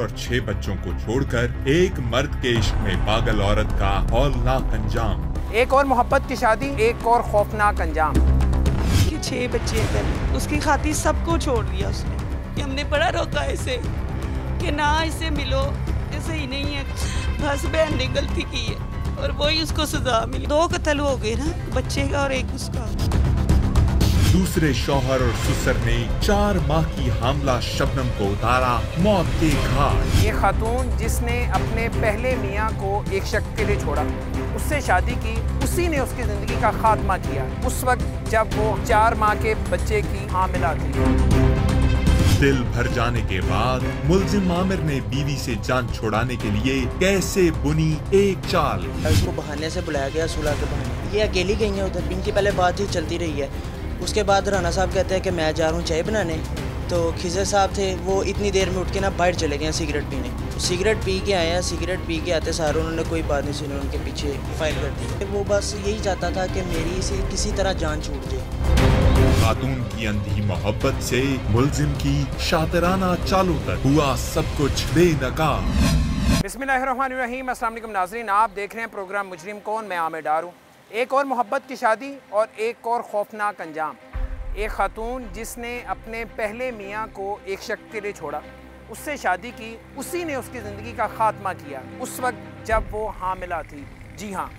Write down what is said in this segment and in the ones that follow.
और 6 बच्चों को छोड़कर एक मर्द के इश्क में पागल औरत का हौलनाक अंजाम। एक और मोहब्बत की शादी, एक और खौफनाक अंजाम। कि 6 बच्चे हैं, उसकी खातिर सबको छोड़ दिया उसने। हमने बड़ा रोका इसे कि ना इसे मिलो, ऐसे ही नहीं है, बस बहन ने गलती की है और वही उसको सजा मिली। 2 कत्ल हो गए ना, बच्चे का और एक उसका। दूसरे शौहर और ससुर ने 4 माह की हामला शबनम को उतारा मौत के घाट। ये खातून जिसने अपने पहले मियाँ को एक शख्स के लिए छोड़ा, उससे शादी की, उसी ने उसकी जिंदगी का खात्मा किया उस वक्त जब वो 4 माह के बच्चे की हामिला थी। दिल भर जाने के बाद मुल्जिम आमिर ने बीवी से जान छुड़ाने के लिए कैसे बुनी एक चाल। उसको बहाने से बुलाया गया, सुलह के बहाने। ये अकेली गई है उधर, इनकी पहले बातचीत चलती रही है। उसके बाद राना साहब कहते हैं कि मैं जा रहा हूँ चाय बनाने, तो खिजर साहब थे वो इतनी देर में उठ के ना बाहर चले गए सिगरेट पीने। तो सिगरेट पी के आए हैं, सिगरेट पी के आते सारे उन्होंने कोई बात नहीं सुनी, उनके पीछे फाइल कर दी। वो बस यही चाहता था कि मेरी से किसी तरह जान छूट जाए। खातून की अंधी मोहब्बत से मुल्जिम की शातिराना चालों तक हुआ सब कुछ बेनकाब। बिस्मिल्लाहिर्रहमानिर्रहीम। अस्सलाम वालेकुम नाज़रीन, आप देख रहे हैं प्रोग्राम मुजरिम कौन। मैं आमिर डार हूँ। एक और मोहब्बत की शादी और एक और खौफनाक अंजाम। एक खातून जिसने अपने पहले मियाँ को एक शख्स के लिए छोड़ा, उससे शादी की, उसी ने उसकी ज़िंदगी का खात्मा किया उस वक्त जब वो हामिला थी। जी हाँ,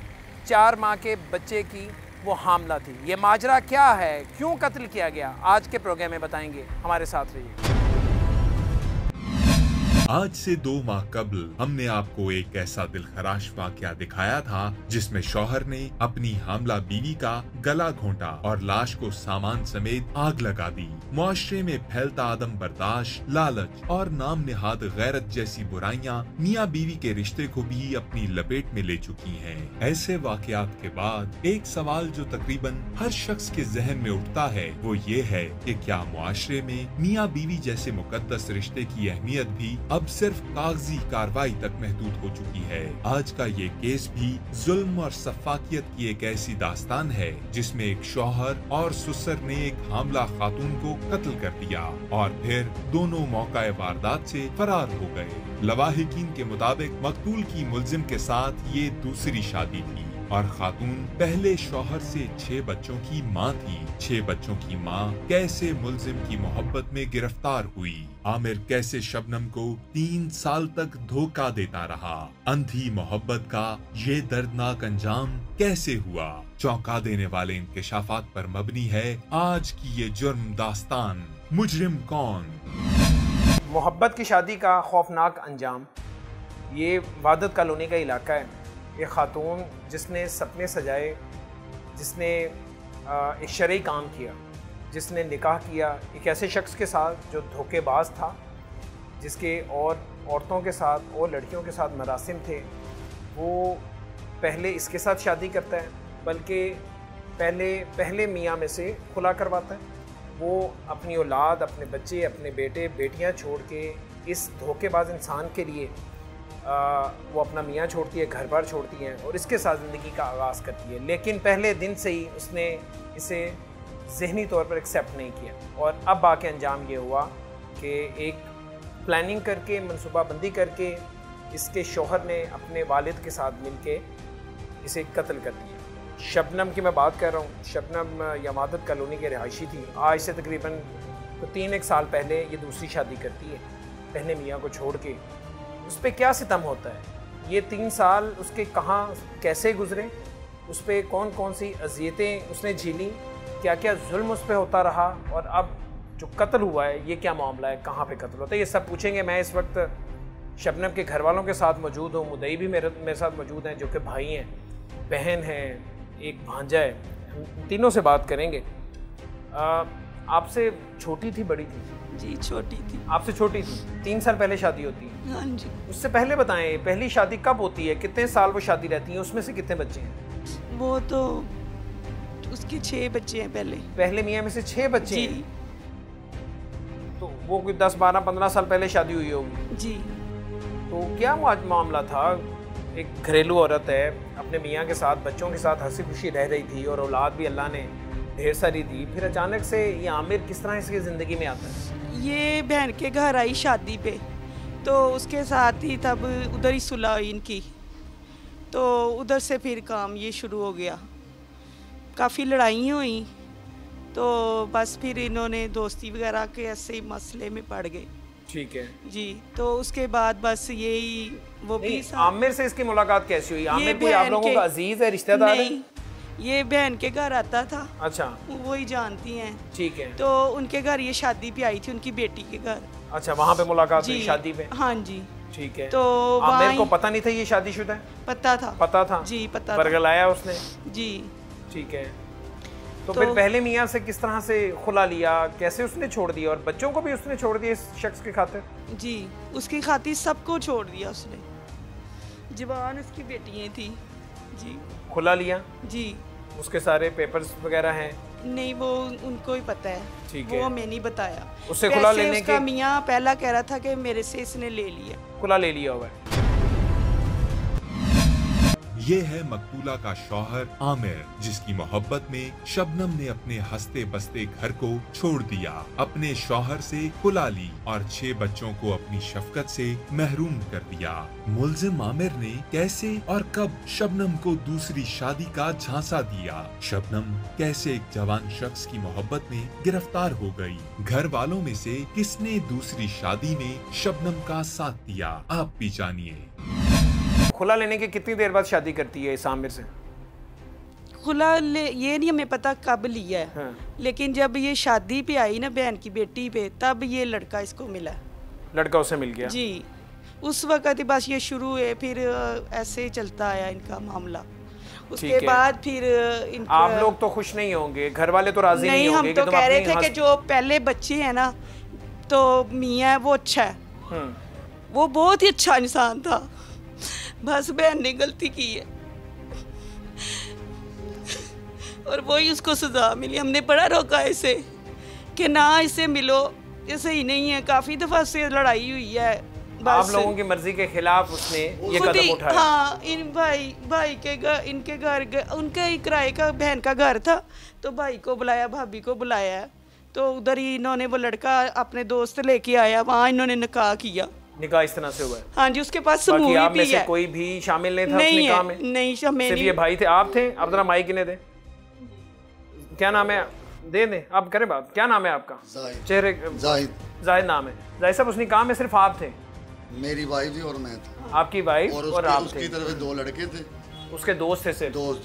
4 माह के बच्चे की वो हामिला थी। ये माजरा क्या है, क्यों कत्ल किया गया, आज के प्रोग्राम में बताएंगे। हमारे साथ रहिए। आज से 2 माह कबल हमने आपको एक ऐसा दिलखराश वाकया दिखाया था जिसमें शौहर ने अपनी हामला बीवी का गला घोंटा और लाश को सामान समेत आग लगा दी। मुआशरे में फैलता आदम बर्दाश्त, लालच और नाम निहाद गैरत जैसी बुराइयां मियाँ बीवी के रिश्ते को भी अपनी लपेट में ले चुकी हैं। ऐसे वाकयात के बाद एक सवाल जो तकरीबन हर शख्स के जहन में उठता है वो ये है कि क्या मुआशरे में मियाँ बीवी जैसे मुकद्दस रिश्ते की अहमियत भी अब सिर्फ कागजी कार्रवाई तक महदूद हो चुकी है। आज का ये केस भी जुल्म और सफाकियत की एक ऐसी दास्तान है जिसमें एक शौहर और ससुर ने एक हामला खातून को कत्ल कर दिया और फिर दोनों मौका वारदात से फरार हो गए। लवाहिकीन के मुताबिक मकतूल की मुल्जिम के साथ ये दूसरी शादी थी और खातून पहले शौहर से 6 बच्चों की माँ थी। 6 बच्चों की माँ कैसे मुल्जिम की मोहब्बत में गिरफ्तार हुई, आमिर कैसे शबनम को 3 साल तक धोखा देता रहा, अंधी मोहब्बत का ये दर्दनाक अंजाम कैसे हुआ, चौंका देने वाले इंकशाफात पर मबनी है आज की ये जुर्म दास्तान मुजरिम कौन। मोहब्बत की शादी का खौफनाक अंजाम। ये वादत कॉलोनी का इलाका है। ये खातून जिसने सपने सजाए, जिसने एक शरई काम किया, जिसने निकाह किया एक ऐसे शख्स के साथ जो धोखेबाज था, जिसके और औरतों के साथ और लड़कियों के साथ मरासिम थे, वो पहले इसके साथ शादी करता है, बल्कि पहले मियाँ में से खुला करवाता है। वो अपनी औलाद, अपने बच्चे, अपने बेटे बेटियाँ छोड़ के इस धोखेबाज इंसान के लिए वो अपना मियाँ छोड़ती है, घर बार छोड़ती हैं और इसके साथ ज़िंदगी का आगाज़ करती है। लेकिन पहले दिन से ही उसने इसे ज़हनी तौर पर एक्सेप्ट नहीं किया और अब आके अंजाम ये हुआ कि एक प्लानिंग करके, मनसूबाबंदी करके इसके शौहर ने अपने वालिद के साथ मिलके इसे कत्ल कर दिया। शबनम की मैं बात कर रहा हूँ। शबनम यमादत कॉलोनी के रिहायशी थी। आज से तकरीबन 3-1 साल पहले ये दूसरी शादी करती है पहले मियाँ को छोड़ के। उस पर क्या सितम होता है, ये 3 साल उसके कहाँ कैसे गुजरे, उस पर कौन कौन सी अजियतें उसने झेली, क्या क्या जुल्म उस पर होता रहा और अब जो कत्ल हुआ है ये क्या मामला है, कहाँ पे कत्ल होता है, ये सब पूछेंगे। मैं इस वक्त शबनम के घर वालों के साथ मौजूद हूँ। मुदई भी मेरे साथ मौजूद हैं जो कि भाई हैं, बहन हैं, एक भांजा है। हम तीनों से बात करेंगे। आपसे छोटी थी, बड़ी थी? जी छोटी थी। आपसे छोटी थी। 3 साल पहले शादी होती है? हाँ जी। उससे पहले बताएं, पहली शादी कब होती है, कितने साल वो शादी रहती है, उसमें से कितने बच्चे हैं? वो तो उसके 6 बच्चे हैं पहले मियाँ में से 6 बच्चे जी। हैं। तो वो कोई 10, 12, 15 साल पहले शादी हुई होगी जी। तो क्या मामला था? एक घरेलू औरत है, अपने मियाँ के साथ, बच्चों के साथ हंसी खुशी रह रही थी और औलाद भी अल्लाह ने ढेर सारी दी। फिर अचानक से ये आमिर किस तरह इसकी ज़िंदगी में आता है? ये बहन के घर आई शादी पे, तो उसके साथ ही तब उधर ही सुलह हुई इनकी, तो उधर से फिर काम ये शुरू हो गया। काफ़ी लड़ाई हुई, तो बस फिर इन्होंने दोस्ती वगैरह के ऐसे ही मसले में पड़ गए। ठीक है जी। तो उसके बाद बस यही वो भी आमिर से इसकी मुलाकात कैसी हुई? आमिर कोई आप लोगों का अजीज है, रिश्तेदार है? नहीं, ये बहन के घर आता था। अच्छा, वो ही जानती हैं। ठीक है। तो उनके घर ये शादी पे आई थी, उनकी बेटी के घर। अच्छा, वहाँ पे मुलाकात हुई शादी पे? हाँ जी। ठीक है। तो आमिर को पता नहीं था ये शादीशुदा है? पता था। पता था जी, पता था। बरगलाया उसने? जी। ठीक है। तो फिर पहले मियाँ से किस तरह से खुला लिया, कैसे उसने छोड़ दिया, और बच्चों को भी उसने छोड़ दिया इस शख्स के खातिर? जी, उसकी खातिर सबको छोड़ दिया उसने। जवान उसकी बेटियाँ थी। जी। खुला लिया? जी। उसके सारे पेपर्स वगैरह हैं? नहीं, वो उनको ही पता है। ठीक है। वो हमें नहीं बताया। उससे खुला लेने के मियाँ पहला कह रहा था कि मेरे से इसने ले लिया, खुला ले लिया हुआ है। ये है मकबूला का शौहर आमिर, जिसकी मोहब्बत में शबनम ने अपने हंसते बसते घर को छोड़ दिया, अपने शौहर से खुला ली और 6 बच्चों को अपनी शफकत से महरूम कर दिया। मुल्जिम आमिर ने कैसे और कब शबनम को दूसरी शादी का झांसा दिया? शबनम कैसे एक जवान शख्स की मोहब्बत में गिरफ्तार हो गई? घर वालों में से किसने दूसरी शादी में शबनम का साथ दिया? आप भी जानिए। खुला लेने के कितनी देर बाद शादी करती है इस आमिर से? ये नहीं हमें पता कब लिया है। हाँ। लेकिन जब ये शादी पे आई ना बहन की बेटी पे, तब ये लड़का इसको मिला। लड़का उसे मिल गया? जी। उस वक्त ही बस ये शुरू है, फिर ऐसे ही चलता आया इनका मामला। उसके बाद फिर आप लोग तो खुश नहीं होंगे, घर वाले तो राजी नहीं होंगे? हम तो कह रहे थे कि जो पहले बच्चे हैं ना, तो मियाँ वो अच्छा है, वो बहुत ही अच्छा इंसान था, बस बहन ने गलती की है और वही उसको सजा मिली। हमने बड़ा रोका इसे कि ना इसे मिलो, ये सही नहीं है। काफी दफा से लड़ाई हुई है। आप लोगों की मर्जी के खिलाफ उसने ये कदम उठाया? हाँ, इन भाई के घर, इनके घर, उनके ही किराए का बहन का घर था, तो भाई को बुलाया, भाभी को बुलाया, तो उधर ही इन्होंने वो लड़का अपने दोस्त लेके आया, वहाँ इन्होंने निकाह किया। निकाह इस तरह से हुआ है? हाँ जी। उसके पास समूह भी है। कोई भी शामिल नहीं था नहीं उस निकाह है, में? नहीं, सिर्फ ये भाई थे, आप थे? आप जरा माइक ने दे, क्या नाम है? दे दे, आप करें बात। क्या नाम है आपका? चेहरे जाहिद नाम है। जाहिद साहब, उस निकाह में सिर्फ आप थे? मेरी वाइफ थी और मैं था। आपकी वाइफ और आप थे? उसकी तरफ 2 लड़के थे, उसके दोस्त थे सिर्फ? दोस्त।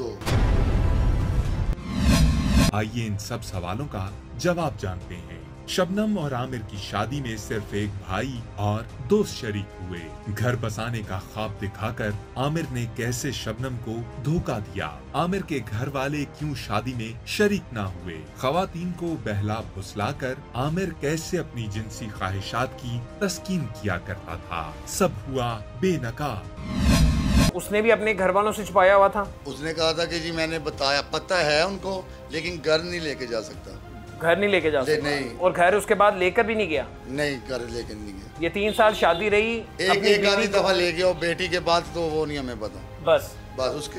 आइए इन सब सवालों का जवाब जानते हैं। शबनम और आमिर की शादी में सिर्फ एक भाई और दोस्त शरीक हुए। घर बसाने का ख्वाब दिखाकर आमिर ने कैसे शबनम को धोखा दिया? आमिर के घर वाले क्यों शादी में शरीक ना हुए? खवातीन को बहला फुसलाकर आमिर कैसे अपनी जिनसी ख्वाहिशात की तस्कीन किया करता था? सब हुआ बेनकाब। उसने भी अपने घर वालों से छुपाया हुआ था? उसने कहा था कि जी मैंने बताया, पता है उनको, लेकिन घर नहीं लेके जा सकता। घर नहीं लेके जा सकता? नहीं। और घर उसके बाद लेकर भी नहीं गया? नहीं, घर लेकर नहीं गया। ये 3 साल शादी रही, एक आधी दफा ले गया, और बेटी के बाद तो वो नहीं हमें पता। बस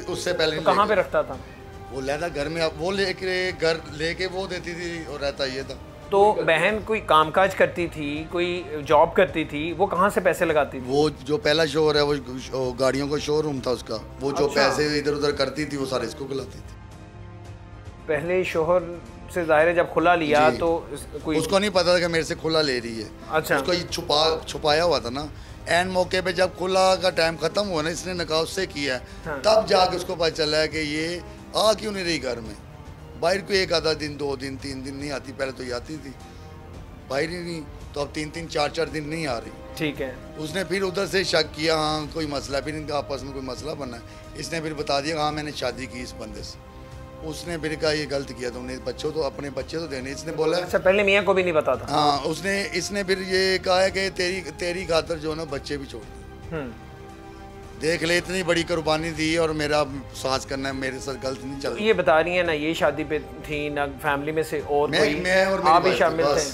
उससे पहले तो कहाँ पे रखता था वो? लेता घर में, वो लेके घर लेके वो देती थी और रहता ये था। तो बहन कोई कामकाज करती थी, कोई जॉब करती थी, वो कहाँ से पैसे लगाती थी? वो जो पहला शोर है, वो गाड़ियों का शोरूम था उसका, वो जो पैसे इधर उधर करती थी वो सारे इसको खिलाती थी। पहले शोहर से जाहिर है जब खुला लिया तो कोई उसको नहीं पता था कि मेरे से खुला ले रही है। अच्छा। उसको ये छुपाया हुआ था ना। एन मौके पे जब खुला का टाइम खत्म हुआ ना, इसने निकाह उससे किया, हाँ। तब जाके उसको पता चला है कि ये आ क्यों नहीं रही घर में। बाहर को 1 आधा दिन, 2 दिन, 3 दिन नहीं आती, पहले तो ये आती थी, बाहर ही नहीं, तो अब 3-3, 4-4 दिन नहीं आ रही। ठीक है। उसने फिर उधर से शक किया, हाँ कोई मसला, फिर इनका आपस में कोई मसला बना है। इसने फिर बता दिया, हाँ मैंने शादी की इस बंदे से। उसने फिर कहा ये गलत किया तुमने, बच्चों तो अपने बच्चे तो देने। इसने बोला अच्छा, पहले मियाँ को भी नहीं पता था? हाँ। इसने फिर ये कहा है कि तेरी खातर जो ना बच्चे भी छोड़ दे, देख ले, इतनी बड़ी कुर्बानी दी और मेरा साथ करना है, मेरे साथ गलत नहीं चल। ये बता रही है ना ये शादी पे थी ना, फैमिली में से और कोई? मैं और आप भी शामिल थे?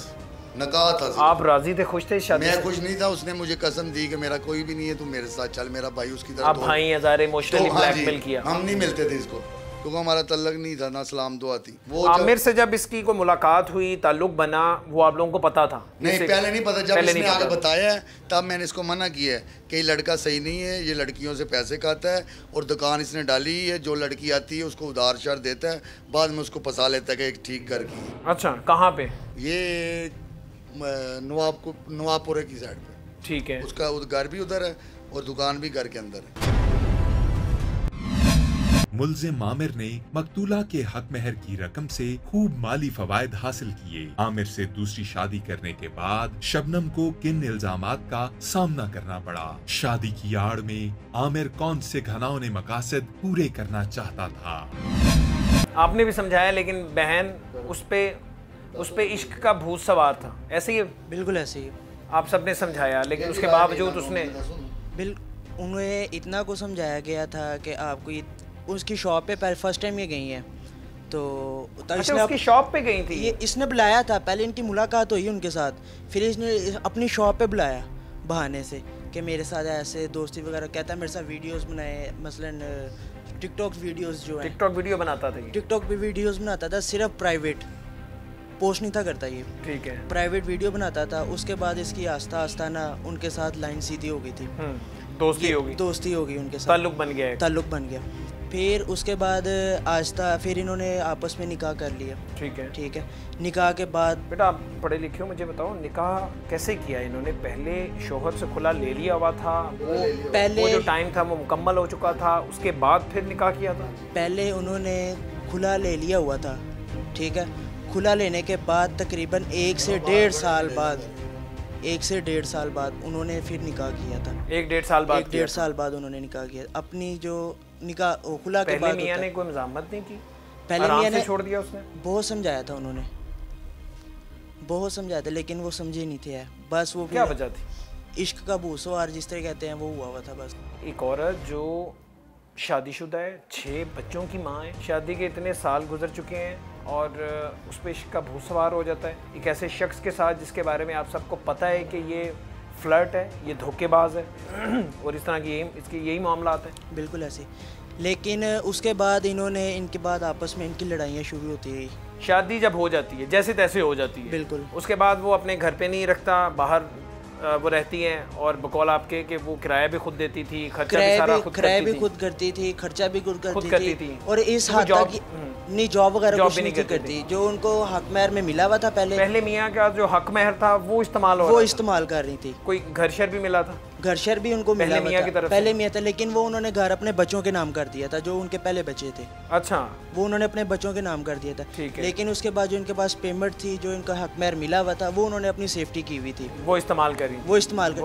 नकाह था। आप राजी थे, खुश थे शादी? मैं खुश नहीं था। उसने मुझे कसम दी कि मेरा कोई भी नहीं है, तू मेरे साथ चल, मेरा भाई उसकी तरफ। आप भाई हजार इमोशनली ब्लैकमेल किया? हम नहीं मिलते थे इसको। क्योंकि हमारा तल्लक नहीं था, ना सलाम दुआ थी। वो आमिर से जब इसकी कोई मुलाकात हुई, ताल्लुक बना, वो आप लोगों को पता था? नहीं, पहले नहीं पता। जब इसने आगे बताया है तब मैंने इसको मना किया है कि ये लड़का सही नहीं है, ये लड़कियों से पैसे खाता है और दुकान इसने डाली है, जो लड़की आती है उसको उधार शर देता है, बाद में उसको फंसा लेता है कि एक ठीक घर की। अच्छा, कहाँ पे? ये नवाबपुरे की साइड पे। ठीक है। उसका घर भी उधर है और दुकान भी घर के अंदर है। मुल्जिम आमिर ने मकतूला के हक महर की रकम से खूब माली फवायद हासिल किए। आमिर से दूसरी शादी करने के बाद शबनम को किन इल्जामात का सामना करना पड़ा? शादी की आड़ में आमिर कौन से घनाओने मकासद पूरे करना चाहता था? आपने भी समझाया, लेकिन बहन उस पे इश्क का भूत सवार था, ऐसे ही? बिल्कुल ऐसे ही आप सबने समझाया, लेकिन उसके बावजूद उसने उन्हें इतना को समझाया गया था कि आपको उसकी शॉप पे पहले फर्स्ट टाइम ये गई हैं, तो अच्छा, उसकी शॉप पे गई थी? ये इसने बुलाया था, पहले इनकी मुलाकात हुई उनके साथ, फिर इसने अपनी शॉप पे बुलाया बहाने से कि मेरे साथ ऐसे दोस्ती वगैरह, कहता है मेरे साथ वीडियोस बनाए, मसलन टिकटॉक वीडियोस जो है, टिकटॉक वीडियो बनाता था? टिकटॉक पे वीडियोस बनाता था, सिर्फ प्राइवेट पोस्ट नहीं था करता ये। ठीक है। प्राइवेट वीडियो बनाता था। उसके बाद इसकी आस्ता आस्ता ना उनके साथ लाइन सीधी हो गई थी, दोस्ती हो गई उनके साथ, ताल्लुक बन गया। फिर उसके बाद आस्ता फिर इन्होंने आपस में निकाह कर लिया। ठीक है। निकाह के बाद बेटा आप पढ़े लिखे हो, मुझे बताओ निकाह कैसे किया इन्होंने? पहले शोहर से खुला ले लिया हुआ था, वो जो टाइम था वो मुकम्मल हो चुका था, उसके बाद फिर निकाह किया था? पहले उन्होंने खुला ले लिया हुआ था, ठीक है। खुला लेने के बाद तकरीबन 1 से 1.5 साल बाद उन्होंने फिर निकाह किया था। 1-1.5 साल बाद? 1-1.5 साल बाद उन्होंने निकाह किया। अपनी जो निकाह खुला के बाद मियां ने कोई मज़ामत नहीं की? पहले मियां ने छोड़ दिया? उसने बहुत समझाया था, उन्होंने बहुत समझाया था, लेकिन वो समझे नहीं थे। बस वो क्या वजह थी? इश्क का भूसवार जिस तरह कहते हैं वो हुआ हुआ था बस। एक औरत जो शादीशुदा है, 6 बच्चों की माँ है, शादी के इतने साल गुजर चुके हैं और उस पर इश्क का भूत सवार हो जाता है एक ऐसे शख्स के साथ जिसके बारे में आप सबको पता है कि ये फ्लर्ट है, ये धोखेबाज है और इस तरह की इसके यही मामला आते हैं। बिल्कुल ऐसे। लेकिन उसके बाद इनके बाद आपस में इनकी लड़ाइयाँ शुरू होती रही। शादी जब हो जाती है जैसे तैसे हो जाती है, बिल्कुल, उसके बाद वो अपने घर पे नहीं रखता, बाहर वो रहती हैं और बकौल आपके कि वो किराया भी खुद देती थी, किराया भी खुद करती थी, खर्चा भी खुद करती थी और इस हद तक नहीं जॉब वगैरह कुछ नहीं करती। जो उनको हक महर में मिला हुआ था पहले मियाँ का जो हक महर था वो इस्तेमाल कर रही थी। कोई घर शर भी मिला था? घर शर भी उनको मिला मियाँ की तरफ पहले मियाँ था, लेकिन वो उन्होंने घर अपने बच्चों के नाम कर दिया था, जो उनके पहले बच्चे थे। अच्छा, वो उन्होंने अपने बच्चों के नाम कर दिया था। लेकिन उसके बाद जो इनके पास पेमेंट थी, जो इनका हक महर मिला हुआ था, वो उन्होंने अपनी सेफ्टी की हुई थी, वो इस्तेमाल करी,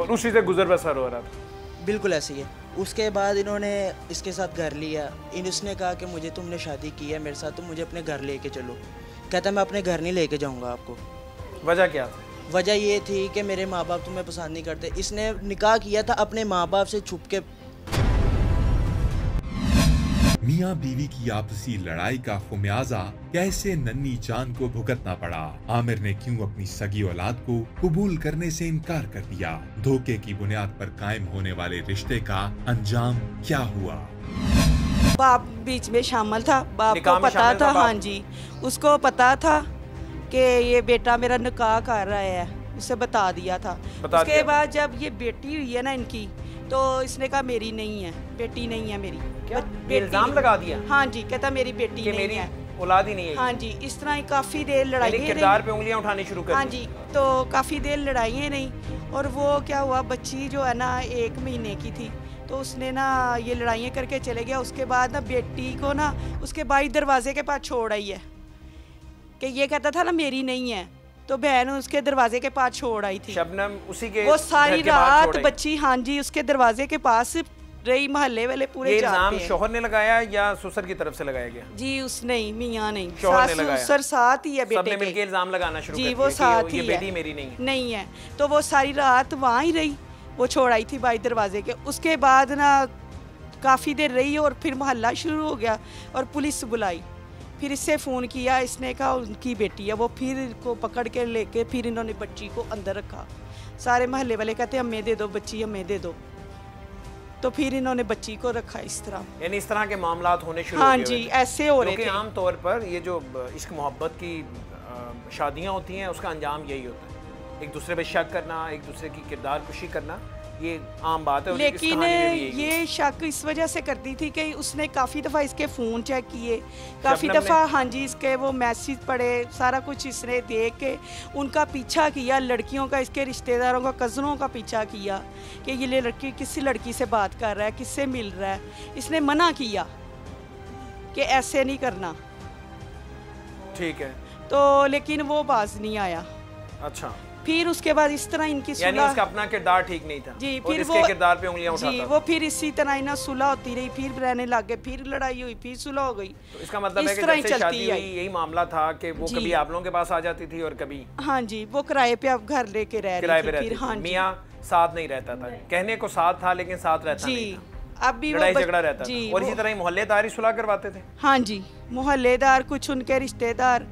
उसी से गुजर बसर हो रहा था। बिल्कुल ऐसे ही है। उसके बाद इन्होंने इसके साथ घर लिया। इसने कहा कि मुझे तुमने शादी की है मेरे साथ, तुम मुझे अपने घर लेके चलो। कहता मैं अपने घर नहीं लेके जाऊंगा आपको। वजह क्या था? वजह ये थी कि मेरे माँ बाप तुम्हें पसंद नहीं करते। इसने निकाह किया था अपने माँ बाप से छुप के। मियाँ बीवी की आपसी लड़ाई का खुमियाजा कैसे नन्ही जान को भुगतना पड़ा? आमिर ने क्यों अपनी सगी औलाद को कबूल करने से इनकार कर दिया? धोखे की बुनियाद पर कायम होने वाले रिश्ते का अंजाम क्या हुआ? बाप बीच में शामिल था, बाप को पता था, हाँ जी, उसको पता था कि ये बेटा मेरा निकाह कर रहा है, उसे बता दिया था। उसके बाद जब ये बेटी हुई है ना इनकी, तो इसने कहा मेरी नहीं है, बेटी नहीं है मेरी। क्या इल्जाम लगा दिया? हाँ जी, कहता मेरी बेटी नहीं है, औलाद ही नहीं है। हाँ जी, इस तरह ही काफ़ी देर लड़ाई किरदार पे उंगलियां उठानी शुरू कर दी। हाँ जी, तो काफ़ी देर लड़ाई नहीं। और वो क्या हुआ, बच्ची जो है ना 1 महीने की थी, तो उसने ना ये लड़ाइयाँ करके चले गया। उसके बाद ना बेटी को ना उसके भाई दरवाजे के पास छोड़ आई है कि ये कहता था ना मेरी नहीं है, तो बहन उसके दरवाजे के पास छोड़ आई थी। शबनम उसी के वो सारी रात बच्ची, हाँ जी, उसके दरवाजे के पास रही। मोहल्ले वाले पूरे ये इल्जाम शौहर ने लगाया या ससुर की तरफ से लगाया गया? जी उसने ही, मियां नहीं, शौहर ने लगाया। ससुर साथ ही है बेटे के। सबने मिलके इल्जाम लगाना शुरू कर दिया। जी वो साथ ही है, बेटी मेरी नहीं है। तो वो सारी रात वहाँ ही रही, वो छोड़ आई थी भाई दरवाजे के। उसके बाद ना काफ़ी देर रही और फिर मोहल्ला शुरू हो गया और पुलिस बुलाई। फिर इससे फ़ोन किया, इसने कहा उनकी बेटी है। वो फिर को पकड़ के लेके फिर इन्होंने बच्ची को अंदर रखा। सारे मोहल्ले वाले कहते हमें दे दो बच्ची, हमें दे दो। तो फिर इन्होंने बच्ची को रखा इस तरह। यानी इस तरह के मामलात होने शुरू हाँ हो गए जी, थे। ऐसे हो रहे थे। आम तौर पर ये जो इश्क मोहब्बत की शादियाँ होती हैं उसका अंजाम यही होता है, एक दूसरे पे शक करना, एक दूसरे की किरदार कुशी करना, ये आम बात है। लेकिन ये शक इस वजह से करती थी कि उसने काफ़ी दफ़ा इसके फ़ोन चेक किए, काफ़ी दफ़ा हाँ जी इसके वो मैसेज पढ़े, सारा कुछ इसने देख के उनका पीछा किया, लड़कियों का, इसके रिश्तेदारों का, कज़नों का पीछा किया कि ये लड़की किसी लड़की से बात कर रहा है, किससे मिल रहा है। इसने मना किया कि ऐसे नहीं करना, ठीक है, तो लेकिन वो बाज नहीं आया। अच्छा, फिर उसके बाद इस तरह इनकी यानी उसका अपना किरदार ठीक नहीं था जी, और फिर इसके किरदार पे उंगलियां उठाता जी था। वो फिर इसी तरह इन्हें सुलह होती रही, फिर रहने लग गए, फिर लड़ाई हुई, फिर सुलह हो गई। तो इसका मतलब है कि जब से शादी हुई यही मामला था कि वो कभी आप लोगों के पास आ जाती थी और कभी हाँ जी वो किराए पे अब घर लेके रह रही थी। हाँ मियाँ साथ नहीं रहता था, कहने को साथ था लेकिन साथ रहता नहीं था। अब भी लड़ाई झगड़ा रहता था और इसी तरह ही मोहल्लेदार ही सुलह करवाते थे। हाँ जी, मोहल्लेदार, कुछ उनके रिश्तेदार,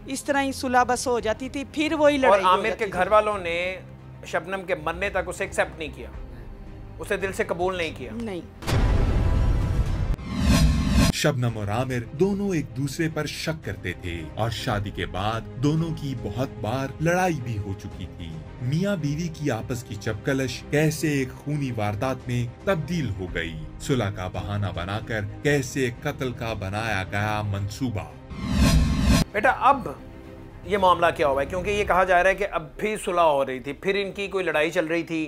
इस तरह ही सुलह बस हो जाती थी, फिर वही लड़ाई। और आमिर के घर वालों ने शबनम के मरने तक उसे एक्सेप्ट नहीं किया, उसे दिल से कबूल नहीं किया। नहीं। शबनम और आमिर दोनों एक दूसरे पर शक करते थे और शादी के बाद दोनों की बहुत बार लड़ाई भी हो चुकी थी। मियाँ बीवी की आपस की चपकलश कैसे एक खूनी वारदात में तब्दील हो गई, सुलह का बहाना बनाकर कैसे कत्ल का बनाया गया मंसूबा। बेटा अब ये मामला क्या हुआ है, क्योंकि ये कहा जा रहा है कि अब भी सुलह हो रही थी, फिर इनकी कोई लड़ाई चल रही थी,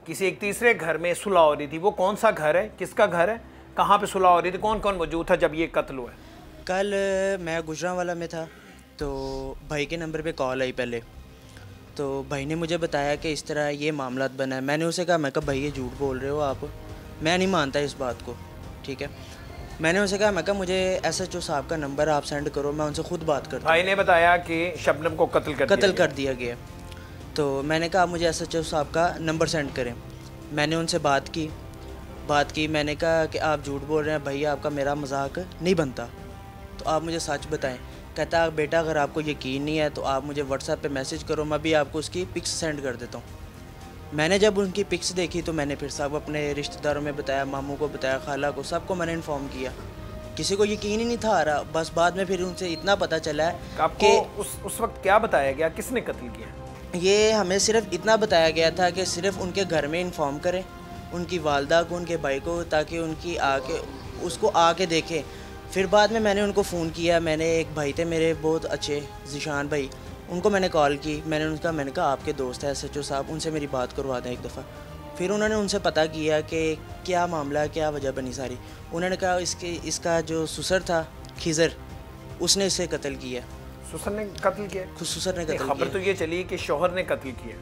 किसी एक तीसरे घर में सुलह हो रही थी। वो कौन सा घर है, किसका घर है, कहाँ पे सुलह हो रही थी, कौन कौन मौजूद था जब ये कत्ल हुआ? कल मैं गुजरांवाला में था तो भाई के नंबर पे कॉल आई पहले, तो भाई ने मुझे बताया कि इस तरह ये मामला बना है। मैंने उसे कहा, मैं कहा भाई ये झूठ बोल रहे हो आप, मैं नहीं मानता इस बात को, ठीक है। मैंने उसे कहा, मैं कहा मुझे SHO साहब का नंबर आप सेंड करो, मैं उनसे खुद बात करता हूँ। भाई ने बताया कि शबनम को कत्ल कर दिया गया। तो मैंने कहा मुझे SHO साहब का नंबर सेंड करें। मैंने उनसे बात की, मैंने कहा कि आप झूठ बोल रहे हैं भैया, आपका मेरा मजाक नहीं बनता, तो आप मुझे सच बताएं। कहता बेटा अगर आपको यकीन नहीं है तो आप मुझे WhatsApp पे मैसेज करो, मैं भी आपको उसकी पिक्स सेंड कर देता हूँ। मैंने जब उनकी पिक्स देखी तो मैंने फिर सब अपने रिश्तेदारों में बताया, मामू को बताया, खाला को, सबको मैंने इन्फॉर्म किया। किसी को यकीन ही नहीं था आ रहा। बस बाद में फिर उनसे इतना पता चला है कि उस वक्त क्या बताया गया, किसने कत्ल किया? ये हमें सिर्फ इतना बताया गया था कि सिर्फ उनके घर में इन्फॉर्म करें, उनकी वालदा को, उनके भाई को, ताकि उनकी उसको आके देखें। फिर बाद में मैंने उनको फ़ोन किया। मैंने एक भाई थे मेरे बहुत अच्छे, ज़ीशान भाई, उनको मैंने कॉल की। मैंने कहा आपके दोस्त है SHO साहब, उनसे मेरी बात करवा दें एक दफ़ा। फिर उन्होंने उनसे पता किया कि क्या मामला, क्या वजह बनी सारी। उन्होंने कहा इसका जो ससुर था खिज़र, उसने इसे कत्ल किया। ससुर ने कत्ल किया? ससुर ने कत्ल किया। खबर तो ये चली कि शौहर ने कत्ल किया।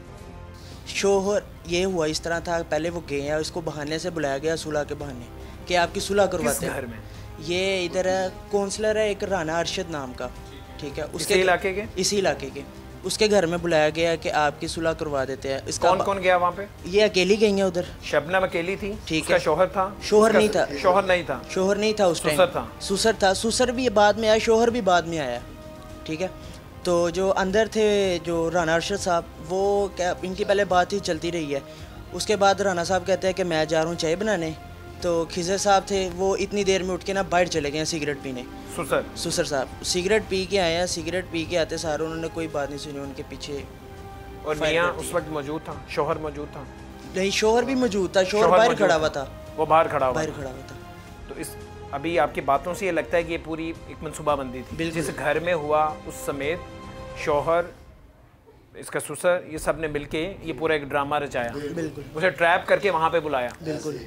शौहर ये हुआ इस तरह था, पहले वो गए हैं, इसको बहाने से बुलाया गया, सुलह के बहाने कि आपकी सुलह करवाते हैं। घर में ये इधर काउंसलर है एक राना अरशद नाम का, ठीक है, उसके इसी इलाके के उसके घर में बुलाया गया कि आपकी सुलह करवा देते हैं। इसका कौन गया वहाँ पे? ये अकेली गई है उधर। शबनम अकेली थी, ठीक है। शौहर था? शौहर नहीं था उस टाइम। ससुर भी बाद में आया, शौहर भी बाद में आया, ठीक है। तो जो अंदर थे जो राना अरशद साहब, वो क्या इनकी पहले बात ही चलती रही है। उसके बाद राना साहब कहते हैं कि मैं जा रहा हूँ चाय बनाने, तो खिज़र साहब थे वो इतनी देर में उठ के ना बाहर चले गए सिगरेट पीने। ससुर साहब सिगरेट पी के आए हैं, सिगरेट पी के आते सारे उन्होंने कोई बात नहीं सुनी, उनके पीछे। और मियां उस वक्त मौजूद था, शौहर मौजूद था? नहीं, शौहर भी मौजूद था, शौहर बाहर खड़ा हुआ था। वो बाहर खड़ा हुआ था। तो इस अभी आपकी बातों से ये लगता है कि ये पूरी एक मनसूबाबंदी थी, जिस घर में हुआ उस समेत शौहर, इसका ससुर, ये सब ने मिलके ये पूरा एक ड्रामा रचाया। बिल्कुल। उसे ट्रैप करके वहाँ पे बुलाया। बिल्कुल।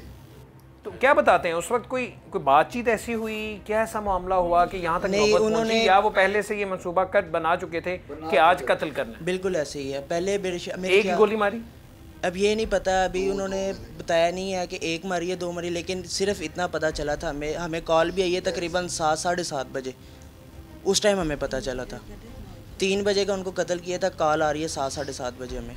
तो क्या बताते हैं उस वक्त कोई बातचीत ऐसी हुई, क्या ऐसा मामला हुआ कि यहाँ तक नौबत पहुंची, या वो पहले से ये मंसूबा कर बना चुके थे कि आज कत्ल करना? बिल्कुल ऐसे ही है। पहले एक गोली मारी, अब ये नहीं पता, अभी उन्होंने बताया नहीं है कि एक मारी है 2 मारी, लेकिन सिर्फ इतना पता चला था हमें कॉल भी आई है तकरीबन 7 साढ़े 7 बजे, उस टाइम हमें पता चला था। 3 बजे का उनको कत्ल किया था, कॉल आ रही है 7 साढ़े 7 बजे हमें।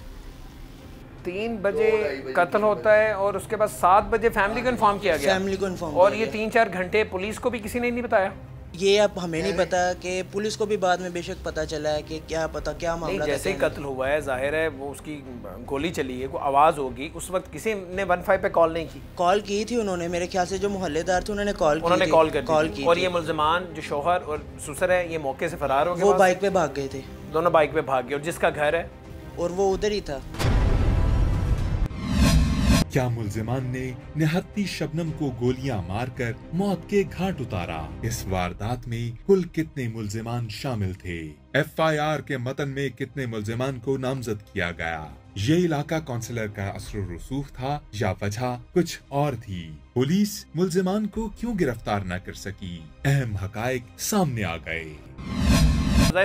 3 बजे कत्ल होता है और उसके बाद 7 बजे फैमिली को इन्फॉर्म किया गया। फैमिली को इन्फॉर्म और ये 3-4 घंटे पुलिस को भी किसी ने नहीं बताया? ये अब हमें नहीं पता कि पुलिस को भी बाद में बेशक पता चला है कि क्या पता क्या मामला। जैसे ही कत्ल हुआ है जाहिर है वो उसकी गोली चली है, कोई आवाज़ होगी, उस वक्त किसी ने 15 पे कॉल नहीं की? कॉल की थी उन्होंने, मेरे ख्याल से जो मोहल्लेदार थे उन्होंने कॉल की। और ये मुल्ज़मान जो शौहर और ससुर है ये मौके से फरार हो गए, वो बाइक पे भाग गए थे, दोनों बाइक पे भाग गए। और जिसका घर है और वो उधर ही था। क्या मुल्जिमान ने निहत्ती शबनम को गोलियां मारकर मौत के घाट उतारा? इस वारदात में कुल कितने मुल्जिमान शामिल थे? FIR के मतन में कितने मुल्जिमान को नामजद किया गया? ये इलाका काउंसिलर का असर रसूख था या वजह कुछ और थी? पुलिस मुल्जिमान को क्यों गिरफ्तार न कर सकी? अहम हकायक सामने आ गए।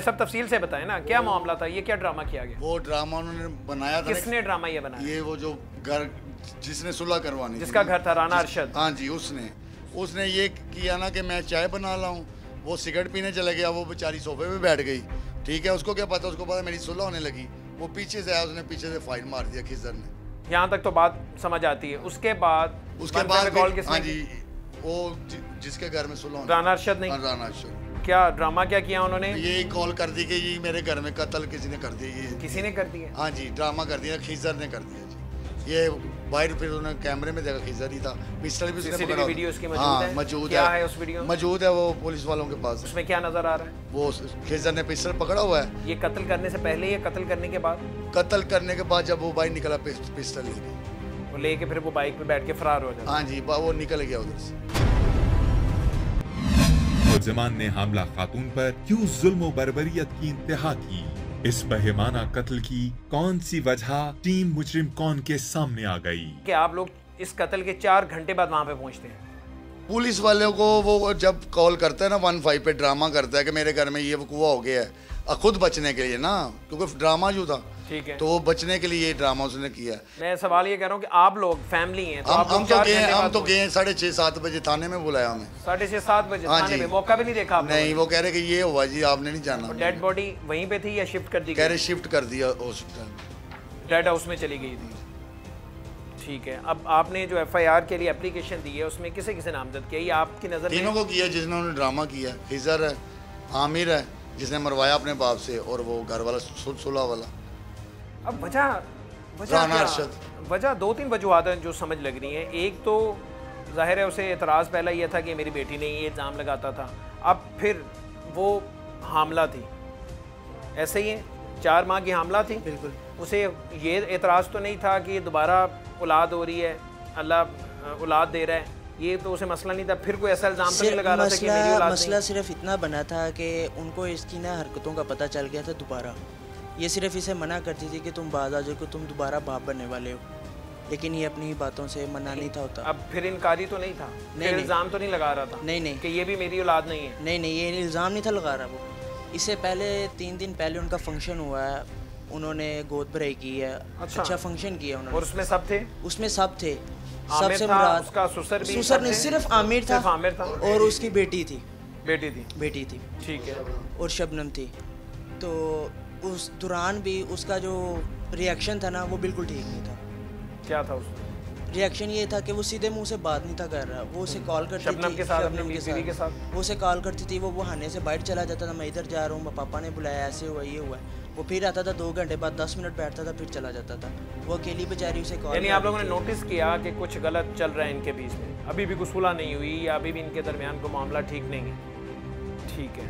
सब तफसील से बताएं ना, क्या मामला था, ये क्या ड्रामा किया गया? वो ड्रामा उन्होंने बनाया था। किसने ड्रामा ये बनाया? ये वो जो घर जिसने सुलह करवानी, जिसका घर था राना अरशद। हाँ जी, उसने ये किया ना कि मैं चाय बना लाऊं, वो सिगरेट पीने चले गया, वो बेचारी सोफे पे बैठ गई। ठीक है, उसको क्या पता, उसको पता मेरी सुलह होने लगी, वो पीछे से आया, उसने पीछे से फायर मार दिया खिजर ने। यहाँ तक तो बात समझ आती है। उसके बाद कॉल किसने? हाँ जी, वो जिसके घर में सुलह राना अरशद नहीं, राना अरशद। क्या ड्रामा क्या किया उन्होंने? ये कॉल कर दी कि ये मेरे घर में कत्ल किसी ने कर दिया। ये किसी ने कर दिया? हाँ जी, ड्रामा कर दिया, खिजर ने कर दिया जी। ये बाहर फिर उन्होंने कैमरे में देखा खिजर ही था, पिस्टल भी उसने पकड़ा। वीडियो उसकी मौजूद है। क्या है उस वीडियो? मौजूद है, वो पुलिस वालों के पास। उसमें क्या नजर आ रहा है? वो खिजर ने पिस्टल पकड़ा हुआ है। ये कत्ल करने से पहले या कत्ल करने के बाद? कत्ल करने के बाद जब वो बाहर निकला पिस्टल लेके, वो लेके फिर वो बाइक पे बैठ के फरार हो जाता। हाँ जी, वो निकल गया उधर से। मुल्जिमान ने हमला खातून पर क्यों जुल्म व बर्बरियत की इंतहा की? इस बहिमाना कत्ल की कौन सी वजह टीम मुजरिम कौन के सामने आ गई? कि आप लोग इस कत्ल के 4 घंटे बाद वहाँ पे पहुँचते हैं? पुलिस वालों को वो जब कॉल करता है ना 15 पे, ड्रामा करता है कि मेरे घर में ये वकूआ हो गया है, खुद बचने के लिए ना, क्योंकि ड्रामा जो था, ठीक है, तो वो बचने के लिए ये ड्रामा उसने किया। मैं सवाल ये कह रहा हूँ कि आप लोग फैमिली हैं, तो हम तो गए 6:30-7 बजे थाने में बुलाया हमें। 6:30-7 बजे थाने में? मौका भी नहीं देखा आपने? नहीं, वो कह रहे कि ये हुआ जी, आपने नहीं जाना। डेड बॉडी वहीं पे थी या शिफ्ट कर दी? कह रहे शिफ्ट कर दिया हॉस्पिटल, डेड हाउस में चली गई थी। ठीक है, अब आपने जो FIR के लिए एप्लीकेशन दी है उसमें किसे किसे नामजद किया? ये आपकी नज़र? तीनों को किया जिन्होंने ड्रामा किया। खिजर है, आमिर है जिसने मरवाया अपने बाप से, और वो घर वाला सुलह वाला। अब वजह 2-3 वजूहत हैं जो समझ लग रही हैं। एक तो जाहिर है उसे एतराज़ पहला ये था कि मेरी बेटी नहीं, ये इल्ज़ाम लगाता था। अब फिर वो हामला थी, ऐसे ही है, 4 माह की हामला थी। बिल्कुल। उसे ये एतराज़ तो नहीं था कि दोबारा औलाद हो रही है, अल्लाह औलाद दे रहा है, ये तो उसे मसला नहीं था। फिर कोई ऐसा इल्ज़ाम तो नहीं लगा रहा था कि मेरी औलाद नहीं। मसला सिर्फ इतना बना था कि उनको इसकी ना हरकतों का पता चल गया था दोबारा। ये सिर्फ इसे मना करती थी कि तुम बाज आ जाओ, कि तुम दोबारा बाप बनने वाले हो, लेकिन ये अपनी बातों से मना नहीं था होता। अब फिर इनकारी तो नहीं था? नहीं, इल्ज़ाम तो नहीं लगा रहा था? नहीं कि ये भी मेरी औलाद नहीं है? नहीं, ये इल्ज़ाम नहीं था लगा रहा वो। इससे पहले 3 दिन पहले उनका फंक्शन हुआ है, उन्होंने गोद भराई की है। अच्छा फंक्शन किया उन्होंने। और उसमें सब थे? उसमें सब थे। सबसे मुराद उसका ससुर नहीं, सिर्फ आमिर था और उसकी बेटी थी। ठीक है, और शबनम थी। तो उस दौरान भी उसका जो रिएक्शन था ना, वो बिल्कुल ठीक नहीं था। क्या था उसका रिएक्शन? ये था कि वो सीधे मुंह से बात नहीं था कर रहा। वो उसे कॉल करती थी शबनम के साथ, वो उसे कॉल करती थी, वो बहाने से बाहर चला जाता था, मैं इधर जा रहा हूँ, पापा ने बुलाया, ऐसे हुआ, ये हुआ। वो फिर आता था 2 घंटे बाद, 10 मिनट बैठता था, फिर चला जाता था। वो अकेली बेचारी उसे कॉल। यानी आप लोगों ने नोटिस किया कि कुछ गलत चल रहा है इनके बीच में, अभी भी कुछ सुलह नहीं हुई या अभी भी इनके दरमियान को मामला ठीक नहीं है? ठीक है,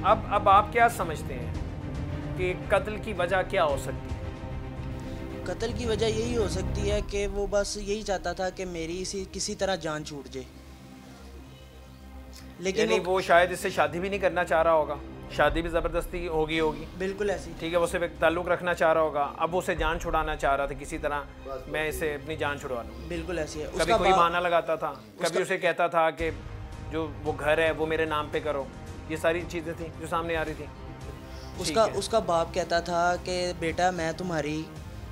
अब आप क्या समझते हैं कि कत्ल की वजह क्या हो सकती है? कत्ल की वजह यही हो सकती है कि वो बस यही चाहता था कि मेरी किसी तरह जान छूट जाए। लेकिन वो शायद इससे शादी भी नहीं करना चाह रहा होगा, शादी भी ज़बरदस्ती होगी। बिल्कुल ऐसी। ठीक है, वो सिर्फ एक ताल्लुक़ रखना चाह रहा होगा, अब वो उसे जान छुड़ाना चाह रहा था किसी तरह, मैं इसे अपनी जान छुड़वा लूँ। बिल्कुल ऐसी है। कभी कोई बहाना लगाता था, कभी उसे कहता था कि जो वो घर है वो मेरे नाम पे करो। ये सारी चीज़ें थी जो सामने आ रही थी। उसका बाप कहता था कि बेटा मैं तुम्हारी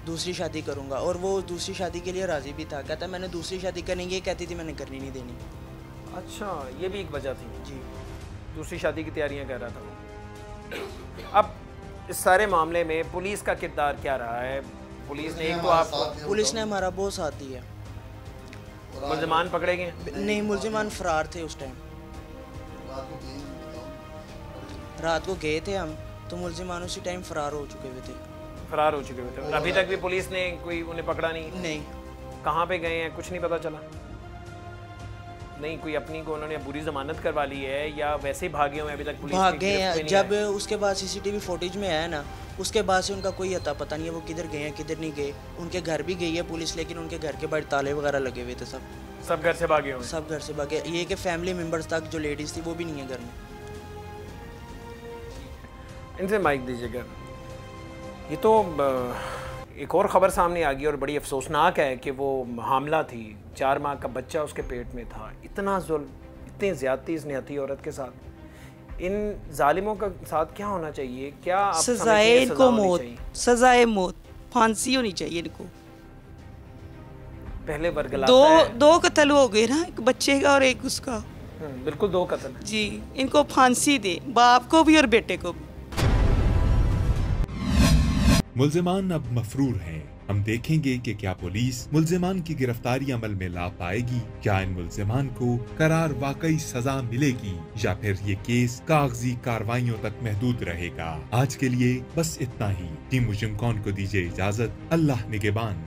दूसरी शादी करूंगा, और वो दूसरी शादी के लिए राज़ी भी था। कहता मैंने दूसरी शादी करनी, ये कहती थी मैंने करनी नहीं देनी। अच्छा, ये भी एक वजह थी जी, दूसरी शादी की तैयारियां कर रहा था। अब इस सारे मामले में पुलिस का किरदार क्या रहा है? पुलिस ने पुलिस ने हमारा बहुत साथ दिया। मुल्ज़िमान पकड़े गए? नहीं, मुल्ज़िमान फरार थे उस टाइम। रात को गए थे हम, तो मुलजिमान उसी टाइम फरार हो चुके हुए थे। फरार हो चुके हुए थे। अभी तक भी पुलिस ने कोई उन्हें पकड़ा नहीं? नहीं। कहाँ पे गए हैं कुछ नहीं पता चला? नहीं, कोई अपनी को उन्होंने बुरी जमानत करवा ली है या वैसे ही भागे हुए अभी तक पुलिस भाग गए हैं? जब उसके बाद सीसीटीवी फुटेज में आया ना, उसके बाद से उनका कोई अता पता नहीं है वो किधर गए हैं किधर नहीं गए। उनके घर भी गई है पुलिस, लेकिन उनके घर के बाहर ताले वगैरह लगे हुए थे। सब घर से भागे हुए? सब घर से भागे। ये कि फैमिली मेम्बर्स तक जो लेडीज़ थी वो भी नहीं है घर में। इनसे माइक दीजिएगा। ये तो एक और ख़बर सामने आ गई और बड़ी अफसोसनाक है कि वो हामला थी, 4 माह का बच्चा उसके पेट में था। इतना जुल्म, इतनी ज़्यादती इस निहत्ती औरत के साथ। इन जालिमों का साथ क्या होना चाहिए? क्या सजाए इनको मौत, सजाए मौत, फांसी होनी चाहिए इनको। पहले वर्गलाता दो कत्ल हो गए ना, एक बच्चे का और एक उसका। बिल्कुल 2 कत्ल जी। इनको फांसी दे, बाप को भी और बेटे को भी। मुल्जिमान अब मफरूर हैं। हम देखेंगे कि क्या पुलिस मुल्जिमान की गिरफ्तारी अमल में ला पाएगी, क्या इन मुल्जिमान को करार वाकई सजा मिलेगी, या फिर ये केस कागजी कार्रवाइयों तक महदूद रहेगा। आज के लिए बस इतना ही। टीम मुजिम कौन को दीजिए इजाजत। अल्लाह निगहबान।